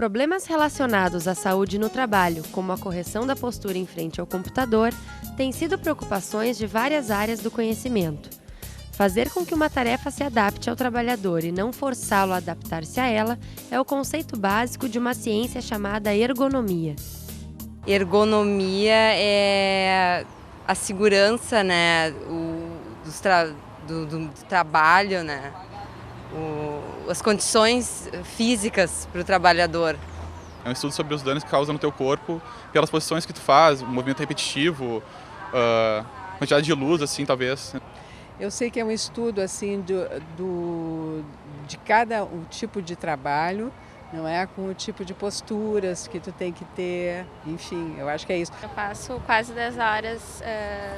Problemas relacionados à saúde no trabalho, como a correção da postura em frente ao computador, têm sido preocupações de várias áreas do conhecimento. Fazer com que uma tarefa se adapte ao trabalhador e não forçá-lo a adaptar-se a ela é o conceito básico de uma ciência chamada ergonomia. Ergonomia é a segurança, né, do trabalho, né, as condições físicas para o trabalhador. É um estudo sobre os danos que causa no teu corpo pelas posições que tu faz, o movimento repetitivo, quantidade de luz, assim, talvez. Eu sei que é um estudo assim de cada tipo de trabalho, não é? Com o tipo de posturas que tu tem que ter, enfim, eu acho que é isso. Eu passo quase 10 horas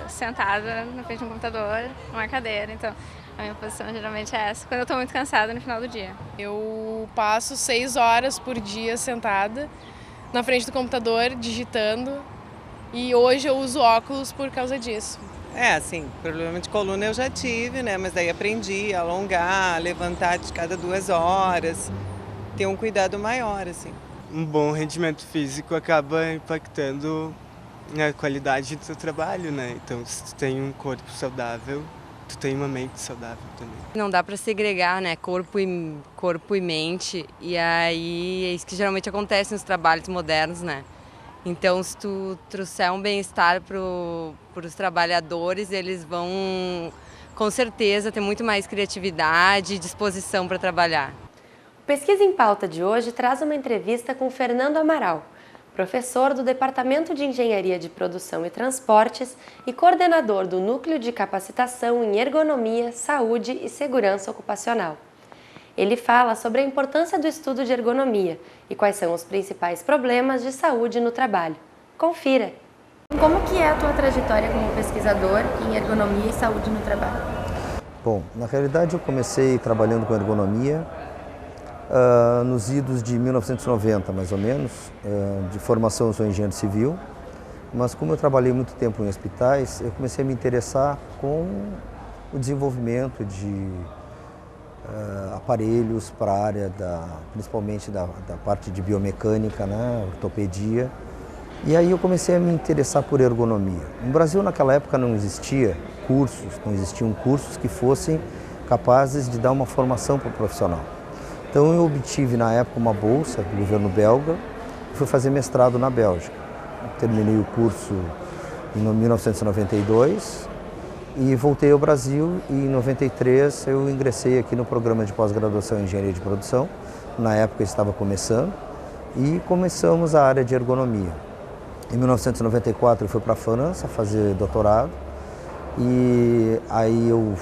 sentada na frente de um computador, numa cadeira, então a minha posição geralmente é essa, quando eu estou muito cansada no final do dia. Eu passo 6 horas por dia sentada na frente do computador, digitando, e hoje eu uso óculos por causa disso. Assim, problema de coluna eu já tive, né? Mas daí aprendi a alongar, levantar de cada 2 horas, ter um cuidado maior, assim. Um bom rendimento físico acaba impactando na qualidade do seu trabalho, né? Então, se tu tem um corpo saudável, tu tem uma mente saudável também. Não dá para segregar, né, corpo e mente, e aí é isso que geralmente acontece nos trabalhos modernos, né? Então, se tu trouxer um bem-estar para os trabalhadores, eles vão, com certeza, ter muito mais criatividade e disposição para trabalhar. O Pesquisa em Pauta de hoje traz uma entrevista com Fernando Amaral, professor do Departamento de Engenharia de Produção e Transportes e coordenador do Núcleo de Capacitação em Ergonomia, Saúde e Segurança Ocupacional. Ele fala sobre a importância do estudo de ergonomia e quais são os principais problemas de saúde no trabalho. Confira! Como que é a tua trajetória como pesquisador em ergonomia e saúde no trabalho? Bom, na realidade eu comecei trabalhando com ergonomia nos idos de 1990, mais ou menos. De formação eu sou engenheiro civil, mas como eu trabalhei muito tempo em hospitais, eu comecei a me interessar com o desenvolvimento de aparelhos para a área principalmente da parte de biomecânica, né, ortopedia. E aí eu comecei a me interessar por ergonomia. No Brasil naquela época não existiam cursos que fossem capazes de dar uma formação para o profissional. Então eu obtive na época uma bolsa do governo belga e fui fazer mestrado na Bélgica. Terminei o curso em 1992 e voltei ao Brasil e em 93 eu ingressei aqui no programa de pós-graduação em Engenharia de Produção. Na época eu estava começando e começamos a área de ergonomia. Em 1994 eu fui para a França fazer doutorado e aí eu,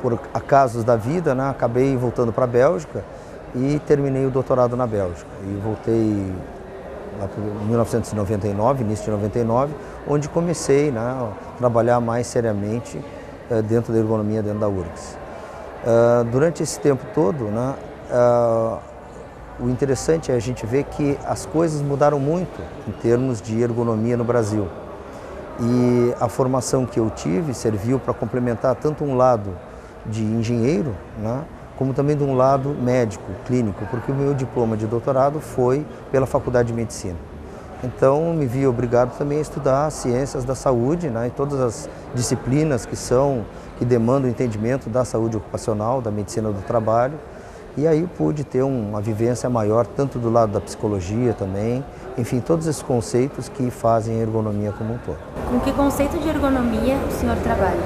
por acasos da vida, né, acabei voltando para a Bélgica e terminei o doutorado na Bélgica. E voltei lá em 1999, início de 99, onde comecei, né, a trabalhar mais seriamente dentro da ergonomia, dentro da URGS. Durante esse tempo todo, né, o interessante é a gente ver que as coisas mudaram muito em termos de ergonomia no Brasil. E a formação que eu tive serviu para complementar tanto um lado de engenheiro, né, como também de um lado médico, clínico, porque o meu diploma de doutorado foi pela Faculdade de Medicina. Então, me vi obrigado também a estudar ciências da saúde, né, e todas as disciplinas que demandam o entendimento da saúde ocupacional, da medicina do trabalho. E aí pude ter uma vivência maior, tanto do lado da psicologia também, enfim, todos esses conceitos que fazem a ergonomia como um todo. Com que conceito de ergonomia o senhor trabalha?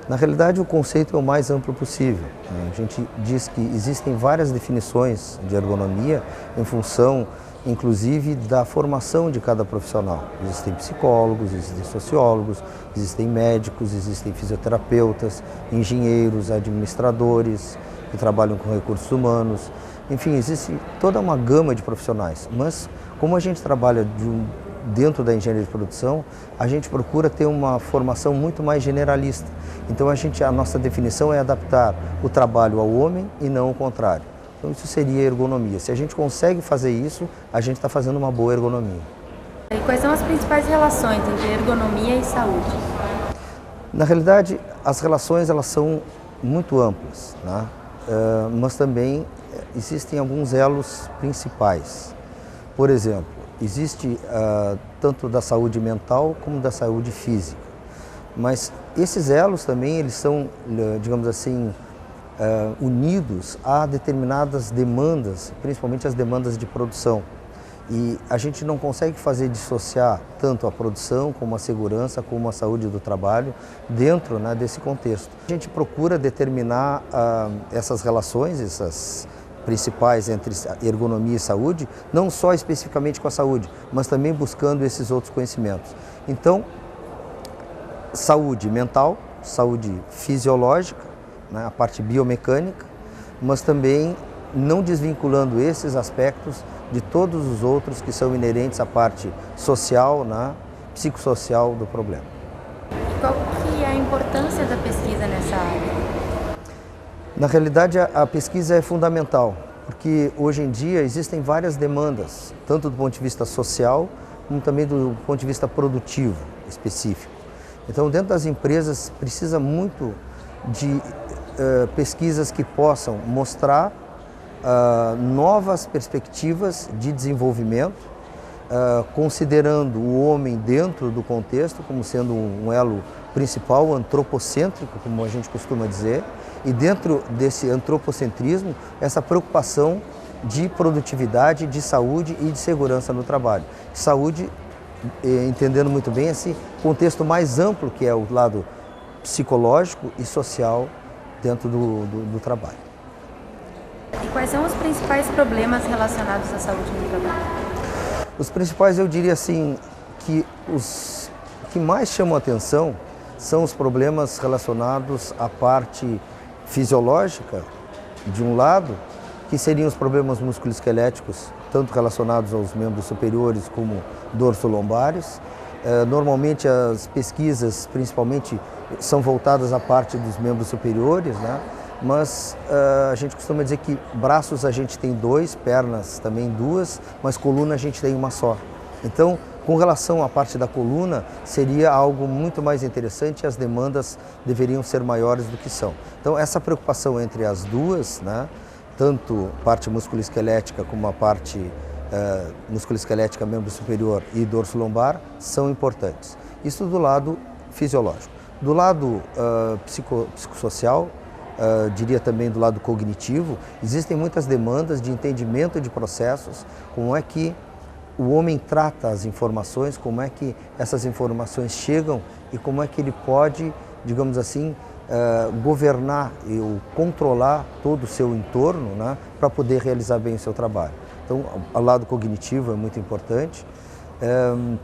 Na realidade, o conceito é o mais amplo possível. A gente diz que existem várias definições de ergonomia em função, inclusive, da formação de cada profissional. Existem psicólogos, existem sociólogos, existem médicos, existem fisioterapeutas, engenheiros, administradores que trabalham com recursos humanos. Enfim, existe toda uma gama de profissionais. Mas, como a gente trabalha dentro da engenharia de produção, a gente procura ter uma formação muito mais generalista. Então a nossa definição é adaptar o trabalho ao homem e não o contrário. Então isso seria ergonomia. Se a gente consegue fazer isso, a gente está fazendo uma boa ergonomia. E quais são as principais relações entre ergonomia e saúde? Na realidade, as relações elas são muito amplas, né? Mas também existem alguns elos principais. Por exemplo, existe tanto da saúde mental como da saúde física. Mas esses elos também eles são, digamos assim, unidos a determinadas demandas, principalmente as demandas de produção. E a gente não consegue dissociar tanto a produção como a segurança, como a saúde do trabalho dentro, né, desse contexto. A gente procura determinar essas relações, essas principais entre ergonomia e saúde, não só especificamente com a saúde, mas também buscando esses outros conhecimentos. Então, saúde mental, saúde fisiológica, né, a parte biomecânica, mas também não desvinculando esses aspectos de todos os outros que são inerentes à parte social, né, psicossocial do problema. E qual que é a importância da pesquisa nessa área? Na realidade, a pesquisa é fundamental, porque hoje em dia existem várias demandas, tanto do ponto de vista social, como também do ponto de vista produtivo específico. Então, dentro das empresas, precisa muito de pesquisas que possam mostrar novas perspectivas de desenvolvimento, considerando o homem dentro do contexto como sendo um elo principal, antropocêntrico, como a gente costuma dizer, e dentro desse antropocentrismo, essa preocupação de produtividade, de saúde e de segurança no trabalho. Saúde, entendendo muito bem esse contexto mais amplo que é o lado psicológico e social dentro do trabalho. E quais são os principais problemas relacionados à saúde no trabalho? Os principais, eu diria assim, que os que mais chamam a atenção são os problemas relacionados à parte fisiológica, de um lado, que seriam os problemas musculoesqueléticos, tanto relacionados aos membros superiores como dorso-lombares. Normalmente as pesquisas, principalmente, são voltadas à parte dos membros superiores, né? Mas a gente costuma dizer que braços a gente tem 2, pernas também 2, mas coluna a gente tem uma só. Então, com relação à parte da coluna, seria algo muito mais interessante e as demandas deveriam ser maiores do que são. Então, essa preocupação entre as duas, né, tanto parte musculoesquelética como a parte musculoesquelética, membro superior e dorso lombar, são importantes. Isso do lado fisiológico. Do lado psicossocial, diria também do lado cognitivo, existem muitas demandas de entendimento de processos, como é que o homem trata as informações, como é que essas informações chegam e como é que ele pode, digamos assim, governar ou controlar todo o seu entorno, né, para poder realizar bem o seu trabalho. Então, o lado cognitivo é muito importante.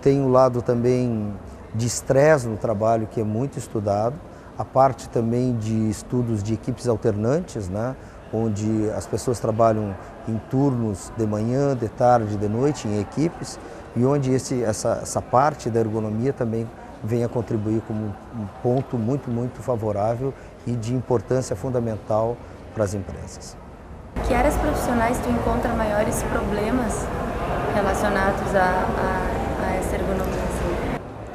Tem o lado também de estresse no trabalho, que é muito estudado. A parte também de estudos de equipes alternantes, né, onde as pessoas trabalham em turnos de manhã, de tarde, de noite, em equipes, e onde essa parte da ergonomia também vem a contribuir como um ponto muito favorável e de importância fundamental para as empresas. Que áreas profissionais tu encontra maiores problemas relacionados a essa ergonomia?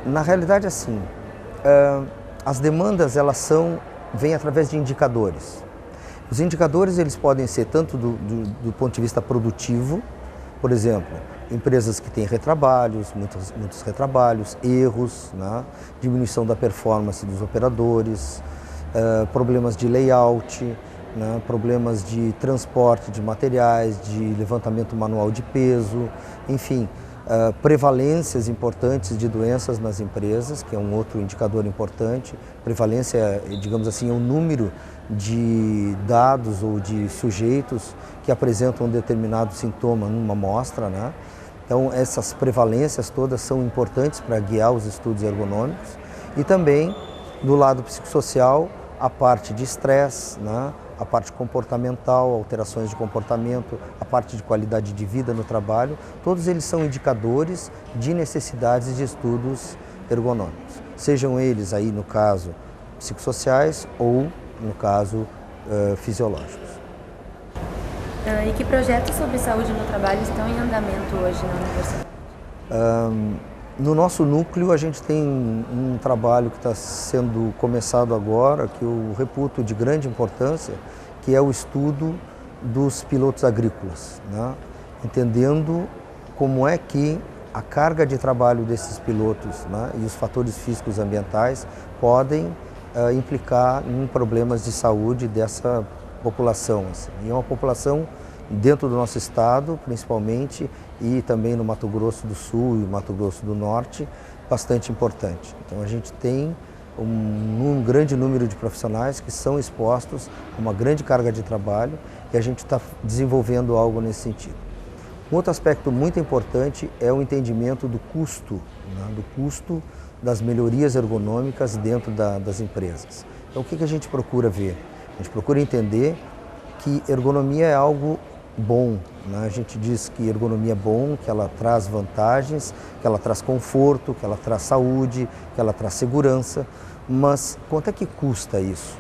Na realidade, assim, as demandas elas vêm através de indicadores. Os indicadores eles podem ser tanto do ponto de vista produtivo, por exemplo, empresas que têm retrabalhos, muitos retrabalhos, erros, né? Diminuição da performance dos operadores, problemas de layout, né? Problemas de transporte de materiais, de levantamento manual de peso, enfim, prevalências importantes de doenças nas empresas, que é um outro indicador importante. Prevalência, digamos assim, é o número de dados ou de sujeitos que apresentam um determinado sintoma numa amostra, né? Então, essas prevalências todas são importantes para guiar os estudos ergonômicos. E também, do lado psicossocial, a parte de estresse, né? A parte comportamental, alterações de comportamento, a parte de qualidade de vida no trabalho, todos eles são indicadores de necessidades de estudos ergonômicos, sejam eles aí no caso psicossociais ou no caso fisiológicos. E que projetos sobre saúde no trabalho estão em andamento hoje na universidade? No nosso núcleo a gente tem um trabalho que está sendo começado agora, que eu reputo de grande importância, que é o estudo dos pilotos agrícolas, né? Entendendo como é que a carga de trabalho desses pilotos, né, e os fatores físicos ambientais podem implicar em problemas de saúde dessa população. Assim. E é uma população dentro do nosso estado, principalmente, e também no Mato Grosso do Sul e Mato Grosso do Norte, bastante importante. Então a gente tem um grande número de profissionais que são expostos a uma grande carga de trabalho e a gente está desenvolvendo algo nesse sentido. Um outro aspecto muito importante é o entendimento do custo, né, do custo das melhorias ergonômicas dentro das empresas. Então o que a gente procura ver? A gente procura entender que ergonomia é algo bom, né? A gente diz que ergonomia é bom, que ela traz vantagens, que ela traz conforto, que ela traz saúde, que ela traz segurança, mas quanto é que custa isso?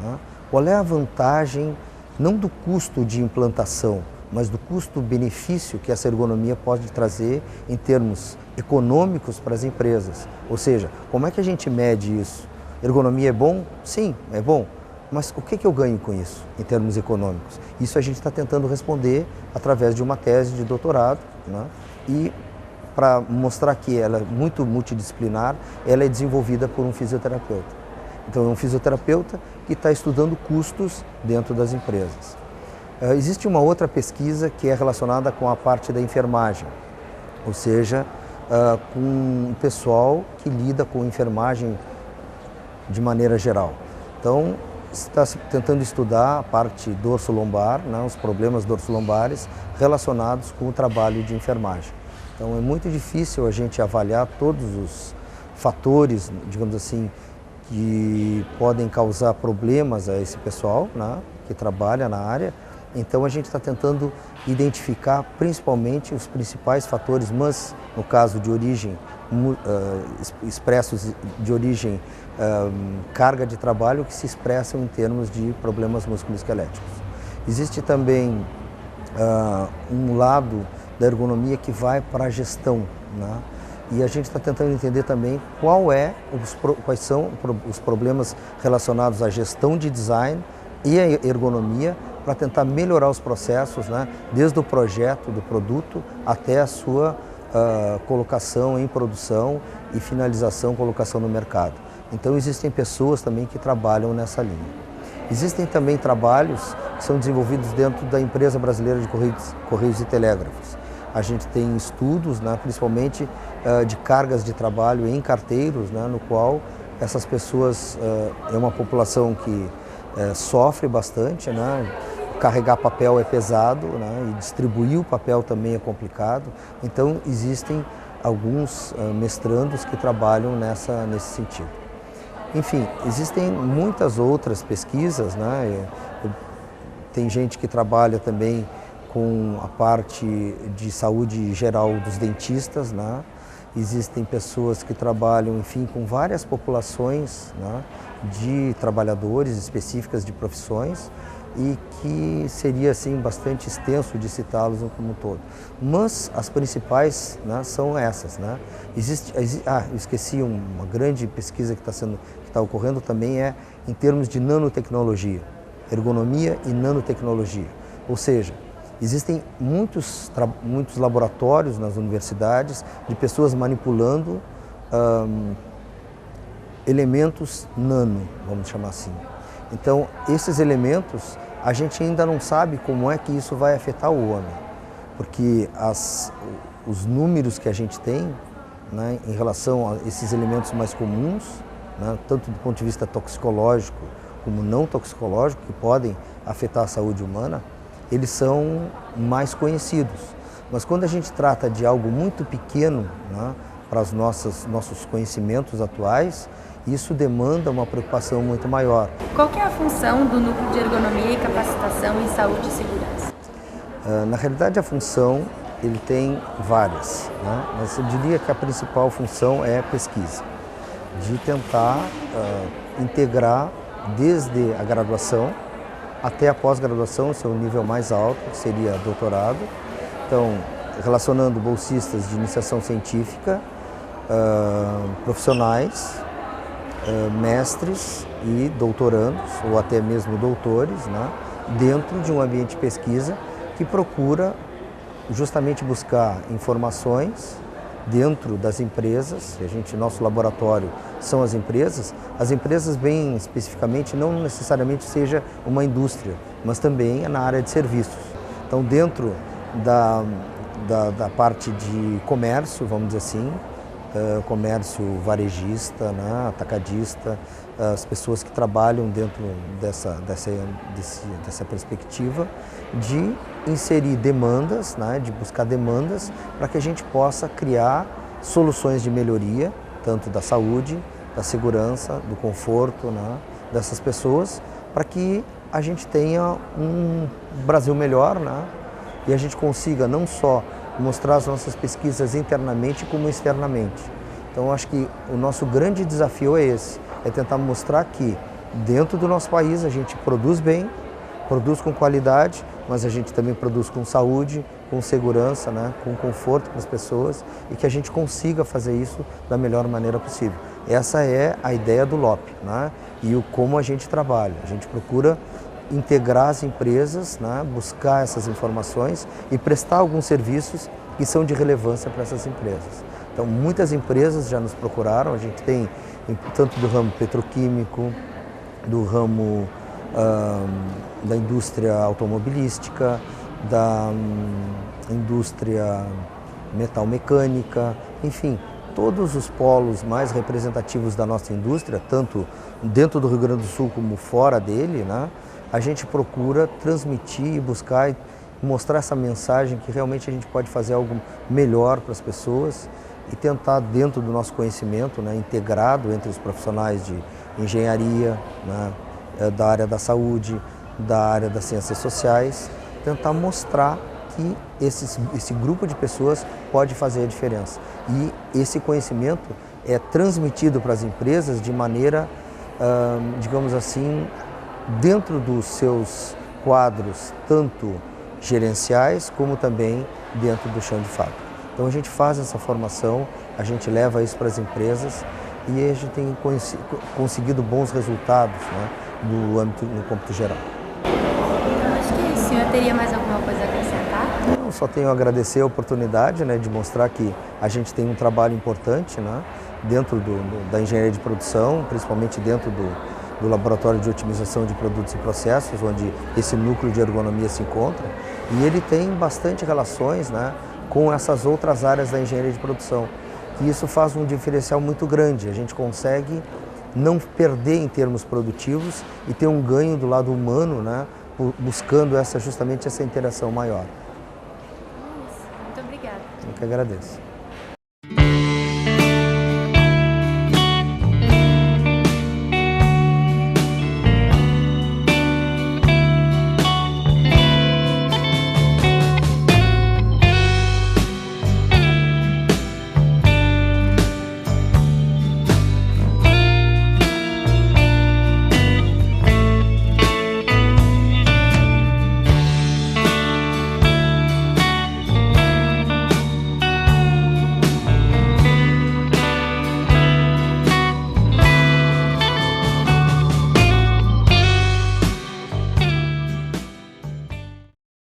Né? Qual é a vantagem, não do custo de implantação, mas do custo-benefício que essa ergonomia pode trazer em termos econômicos para as empresas? Ou seja, como é que a gente mede isso? Ergonomia é bom? Sim, é bom. Mas o que eu ganho com isso, em termos econômicos? Isso a gente está tentando responder através de uma tese de doutorado, né? E para mostrar que ela é muito multidisciplinar, ela é desenvolvida por um fisioterapeuta. Então é um fisioterapeuta que está estudando custos dentro das empresas. Existe uma outra pesquisa que é relacionada com a parte da enfermagem, ou seja, com o pessoal que lida com enfermagem de maneira geral. Então, está tentando estudar a parte dorso-lombar, né, os problemas dorso-lombares relacionados com o trabalho de enfermagem. Então é muito difícil a gente avaliar todos os fatores, digamos assim, que podem causar problemas a esse pessoal, né, que trabalha na área. Então a gente está tentando identificar principalmente os principais fatores, mas no caso de origem, expressos de origem carga de trabalho que se expressam em termos de problemas musculoesqueléticos. Existe também um lado da ergonomia que vai para a gestão, né? E a gente está tentando entender também quais são os problemas relacionados à gestão de design e à ergonomia para tentar melhorar os processos, né? Desde o projeto do produto até a sua colocação em produção e finalização, colocação no mercado. Então existem pessoas também que trabalham nessa linha. Existem também trabalhos que são desenvolvidos dentro da empresa brasileira de Correios e Telégrafos. A gente tem estudos, né, principalmente de cargas de trabalho em carteiros, né, no qual essas pessoas, é uma população que sofre bastante, né, carregar papel é pesado, né, e distribuir o papel também é complicado. Então existem alguns mestrandos que trabalham nesse sentido. Enfim, existem muitas outras pesquisas, né? Tem gente que trabalha também com a parte de saúde geral dos dentistas, né? Existem pessoas que trabalham, enfim, com várias populações, né, de trabalhadores específicas de profissões e que seria assim bastante extenso de citá-los como um todo. Mas as principais, né, são essas, né? Eu esqueci uma grande pesquisa que está ocorrendo também em termos de nanotecnologia, ergonomia e nanotecnologia. Ou seja, existem muitos laboratórios nas universidades de pessoas manipulando elementos nano, vamos chamar assim. Então, esses elementos, a gente ainda não sabe como é que isso vai afetar o homem, porque os números que a gente tem, né, em relação a esses elementos mais comuns, né, tanto do ponto de vista toxicológico como não toxicológico, que podem afetar a saúde humana, eles são mais conhecidos. Mas quando a gente trata de algo muito pequeno, né, para os nossos conhecimentos atuais, isso demanda uma preocupação muito maior. Qual que é a função do Núcleo de Ergonomia e Capacitação em Saúde e Segurança? Na realidade, a função ele tem várias, né? Mas eu diria que a principal função é a pesquisa, de tentar integrar desde a graduação até a pós-graduação, seu nível mais alto, que seria doutorado. Então, relacionando bolsistas de iniciação científica, profissionais, mestres e doutorandos, ou até mesmo doutores, né, dentro de um ambiente de pesquisa que procura justamente buscar informações dentro das empresas. Nosso laboratório são as empresas bem especificamente, não necessariamente seja uma indústria, mas também é na área de serviços. Então, dentro da parte de comércio, vamos dizer assim, comércio varejista, né, atacadista, as pessoas que trabalham dentro dessa perspectiva de inserir demandas, né, de buscar demandas para que a gente possa criar soluções de melhoria, tanto da saúde, da segurança, do conforto, né, dessas pessoas, para que a gente tenha um Brasil melhor, né, e a gente consiga não só mostrar as nossas pesquisas internamente como externamente. Então, acho que o nosso grande desafio é esse, é tentar mostrar que dentro do nosso país a gente produz bem, produz com qualidade, mas a gente também produz com saúde, com segurança, né, com conforto para as pessoas e que a gente consiga fazer isso da melhor maneira possível. Essa é a ideia do LOP, né, e como a gente trabalha. A gente procura integrar as empresas, né, buscar essas informações e prestar alguns serviços que são de relevância para essas empresas. Então, muitas empresas já nos procuraram, a gente tem tanto do ramo petroquímico, do ramo da indústria automobilística, da indústria metalmecânica, enfim, todos os polos mais representativos da nossa indústria, tanto dentro do Rio Grande do Sul como fora dele, né, a gente procura transmitir e buscar e mostrar essa mensagem que realmente a gente pode fazer algo melhor para as pessoas e tentar, dentro do nosso conhecimento, né, integrado entre os profissionais de engenharia, né, da área da saúde, da área das ciências sociais, tentar mostrar que esse grupo de pessoas pode fazer a diferença. E esse conhecimento é transmitido para as empresas de maneira, digamos assim, dentro dos seus quadros, tanto gerenciais como também dentro do chão de fábrica. Então a gente faz essa formação, a gente leva isso para as empresas e a gente tem conseguido bons resultados, né, no cômputo geral. Acho que o senhor teria mais alguma coisa a acrescentar? Eu só tenho a agradecer a oportunidade, né, de mostrar que a gente tem um trabalho importante, né, dentro da engenharia de produção, principalmente dentro do laboratório de otimização de produtos e processos, onde esse núcleo de ergonomia se encontra, e ele tem bastante relações, né, com essas outras áreas da engenharia de produção. E isso faz um diferencial muito grande, a gente consegue não perder em termos produtivos e ter um ganho do lado humano, né, buscando justamente essa interação maior. Muito obrigada. Eu que agradeço.